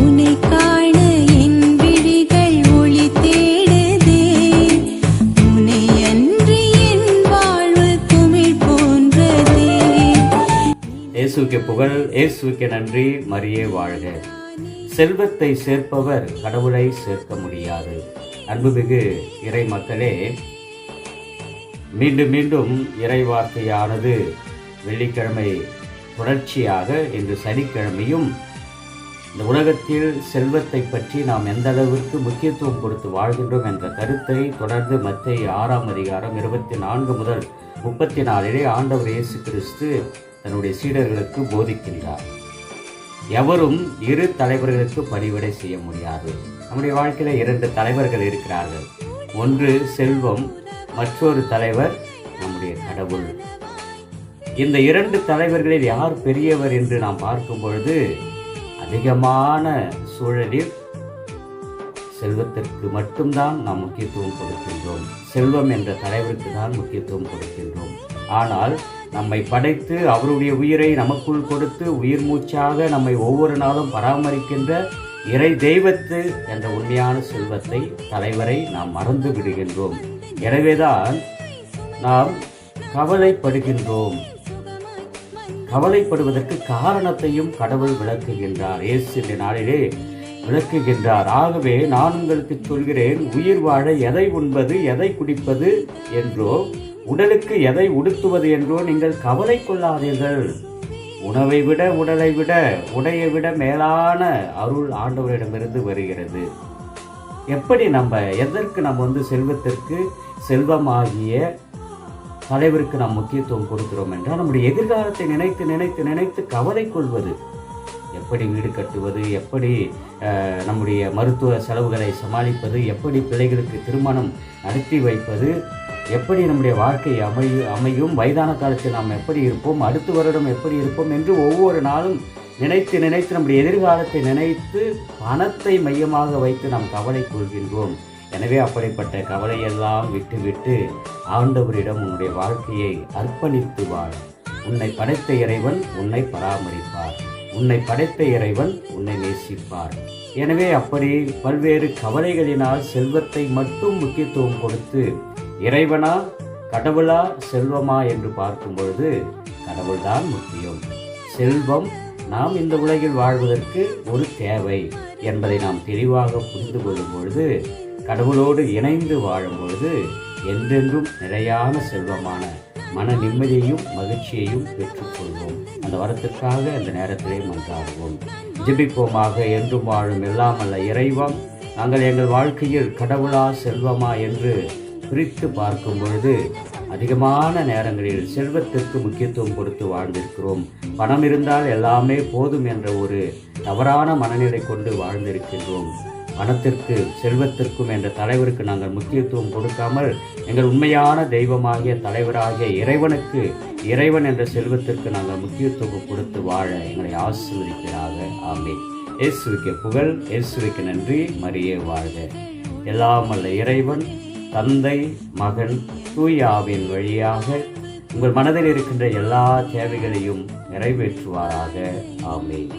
உன்னை காண என் விழிகள் ஒளி தேடுதே. உன்னை அன்றி என் வாழ்வு குமிழ் போன்றதே. இயேசுவுக்கு புகழ், இயேசுவுக்கு நன்றி, மரியே வாழ்க. செல்வத்தை சேர்ப்பவர் கடவுளை சேர்க்க முடியாது. அன்புமிகு இறை மக்களே, மீண்டும் மீண்டும் இறை வார்த்தையானது வெள்ளிக்கிழமை தொடர்ச்சியாக இன்று சனிக்கிழமையும் இந்த உலகத்தில் செல்வத்தை பற்றி நாம் எந்த அளவிற்கு முக்கியத்துவம் கொடுத்து வாழ்கின்றோம் என்ற கருத்தை தொடர்ந்து மத்தேயு 6ஆம் அதிகாரம் 24 முதல் 34 ஆண்டவர் இயேசு கிறிஸ்து தன்னுடைய சீடர்களுக்கு போதிக்கின்றார். எவரும் இரு தலைவர்களுக்கு பணிவிடை செய்ய முடியாது. நம்முடைய வாழ்க்கையில் 2 தலைவர்கள் இருக்கிறார்கள். ஒன்று செல்வம், மற்றொரு தலைவர் நம்முடைய கடவுள். இந்த 2 தலைவர்களில் யார் பெரியவர் என்று நாம் பார்க்கும் பொழுது அதிகமான சூழலில் செல்வத்திற்கு மட்டும்தான் நாம் முக்கியத்துவம் கொடுக்கின்றோம். செல்வம் என்ற தலைவருக்கு தான் முக்கியத்துவம் கொடுக்கின்றோம். ஆனால் நம்மை படைத்து அவருடைய உயிரை நமக்குள் கொடுத்து உயிர் மூச்சாக நம்மை ஒவ்வொரு நாளும் பராமரிக்கின்ற இறை தெய்வத்து என்ற உண்மையான செல்வத்தை, தலைவரை நாம் மறந்து விடுகின்றோம். எனவேதான் நாம் கவலைப்படுகின்றோம். கவலைப்படுவதற்கு காரணத்தையும் கடவுள் விளக்குகின்றார். இயேசு இந்த நாளிலே விளக்குகின்றார். ஆகவே நான் உங்களுக்கு சொல்கிறேன், உயிர் வாழ எதை உண்பது, எதை குடிப்பது என்றோ, உடலுக்கு எதை உடுத்துவது என்றோ நீங்கள் கவலை கொள்ளாதீர்கள். உணவை விட, உடலை விட, உடையை விட மேலான அருள் ஆண்டவரிடமிருந்து வருகிறது. எப்படி எதற்கு நம்ம செல்வத்திற்கு, செல்வமாகிய தலைவருக்கு நாம் முக்கியத்துவம் கொடுக்கிறோம் என்றால், நம்முடைய எதிர்காலத்தை நினைத்து நினைத்து நினைத்து கவலை கொள்வது. எப்படி வீடு கட்டுவது, எப்படி நம்முடைய மருத்துவ செலவுகளை சமாளிப்பது, எப்படி பிள்ளைகளுக்கு திருமணம் நடத்தி வைப்பது, எப்படி நம்முடைய வாழ்க்கை அமையும், வயதான காலத்தில் நாம் எப்படி இருப்போம், அடுத்த வருடம் எப்படி இருப்போம் என்று ஒவ்வொரு நாளும் நினைத்து நினைத்து நம்முடைய எதிர்காலத்தை நினைத்து பணத்தை மையமாக வைத்து நாம் கவலை கொள்கின்றோம். எனவே அப்படிப்பட்ட கவலையெல்லாம் விட்டுவிட்டு ஆண்டவரிடம் உன்னுடைய வாழ்க்கையை அர்ப்பணித்து வாழ். உன்னை படைத்த இறைவன் உன்னை பராமரிப்பார். உன்னை படைத்த இறைவன் உன்னை நேசிப்பார். எனவே அப்படி பல்வேறு கவலைகளினால் செல்வத்தை மட்டும் முக்கியத்துவம் கொடுத்து இறைவனா, கடவுளா, செல்வமா என்று பார்க்கும் பொழுது கடவுள்தான் முக்கியம். செல்வம் நாம் இந்த உலகில் வாழ்வதற்கு ஒரு தேவை என்பதை நாம் தெளிவாக புரிந்து கொள்ளும் பொழுது, கடவுளோடு இணைந்து வாழும் பொழுது என்றென்றும் நிலையான செல்வமான மன நிம்மதியையும் மகிழ்ச்சியையும் பெற்றுக்கொள்வோம். அந்த வரத்திற்காக அந்த நேரத்திலே மன்றாடுவோம். ஜெபிப்போமாக. என்றும் வாழும் எல்லாம் அல்ல இறைவா, நாங்கள் எங்கள் வாழ்க்கையில் கடவுளா, செல்வமா என்று பிரித்து பார்க்கும் பொழுது அதிகமான நேரங்களில் செல்வத்திற்கு முக்கியத்துவம் கொடுத்து வாழ்ந்திருக்கிறோம். பணம் இருந்தால் எல்லாமே போதும் என்ற ஒரு தவறான மனநிலை கொண்டு வாழ்ந்திருக்கின்றோம். பணத்திற்கு, செல்வத்திற்கும் என்ற தலைவருக்கு நாங்கள் முக்கியத்துவம் கொடுக்காமல் எங்கள் உண்மையான தெய்வமாகிய தலைவராகிய இறைவனுக்கு, இறைவன் என்ற செல்வத்திற்கு நாங்கள் முக்கியத்துவம் கொடுத்து வாழ எங்களை ஆசீர்வதிக்கிறாக. ஆமென். இயேசுவுக்கு புகழ், இயேசுவுக்கு நன்றி, மரியே வாழ்க. எல்லாம் அல்ல இறைவன் தந்தை, மகன், தூய ஆவியின் வழியாக உங்கள் மனதில் இருக்கின்ற எல்லா தேவைகளையும் நிறைவேற்றுவாராக. ஆமென்.